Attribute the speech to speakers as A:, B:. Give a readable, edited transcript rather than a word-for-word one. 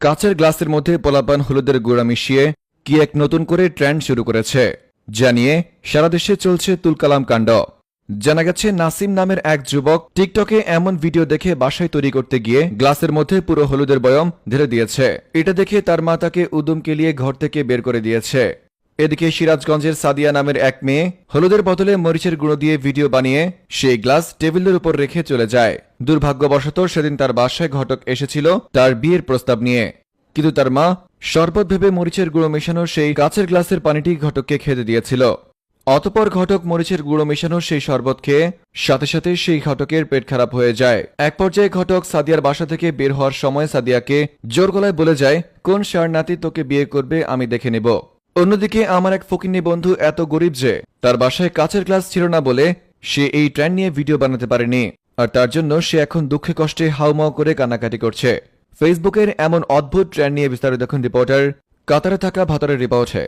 A: কাচের গ্লাসের মধ্যে পোলাপান হলুদের গুঁড়া মিশিয়ে কি এক নতুন করে ট্রেন্ড শুরু করেছে, জানিয়ে সারা দেশে চলছে তুলকালাম কাণ্ড। জানা গেছে নাসিম নামের এক যুবক টিকটকে এমন ভিডিও দেখে বাসায় তৈরি করতে গিয়ে গ্লাসের মধ্যে পুরো হলুদের বয়ম ঢেলে দিয়েছে। এটা দেখে তার মা তাকে উদুম কেলিয়ে ঘর থেকে বের করে দিয়েছে। এদিকে সিরাজগঞ্জের সাদিয়া নামের এক মেয়ে হলুদের বদলে মরিচের গুঁড়ো দিয়ে ভিডিও বানিয়ে সেই গ্লাস টেবিলের উপর রেখে চলে যায়। দুর্ভাগ্যবশত সেদিন তার বাসায় ঘটক এসেছিল তার বিয়ের প্রস্তাব নিয়ে, কিন্তু তার মা শরবত ভেবে মরিচের গুঁড়ো মেশানো সেই কাচের গ্লাসের পানিটি ঘটককে খেতে দিয়েছিল। অতঃপর ঘটক মরিচের গুঁড়ো মেশানো সেই শরবত খেয়ে সাথে সাথে সেই ঘটকের পেট খারাপ হয়ে যায়। এক পর্যায়ে ঘটক সাদিয়ার বাসা থেকে বের হওয়ার সময় সাদিয়াকে জোর গলায় বলে যায়, কোন ষাঁড় নাতি তোকে বিয়ে করবে আমি দেখে নেব। অন্যদিকে আমার এক ফকিন্নি বন্ধু এত গরিব যে তার বাসায় কাচের গ্লাস ছিল না বলে সে এই ট্রেন্ড নিয়ে ভিডিও বানাতে পারেনি, আর তার জন্য সে এখন দুঃখে কষ্টে হাউমাউ করে কান্নাকাটি করছে। ফেসবুকের এমন অদ্ভুত ট্রেন্ড নিয়ে বিস্তারিত দেখুন রিপোর্টার কাতারে থাকা ভাতারের রিপোর্টে।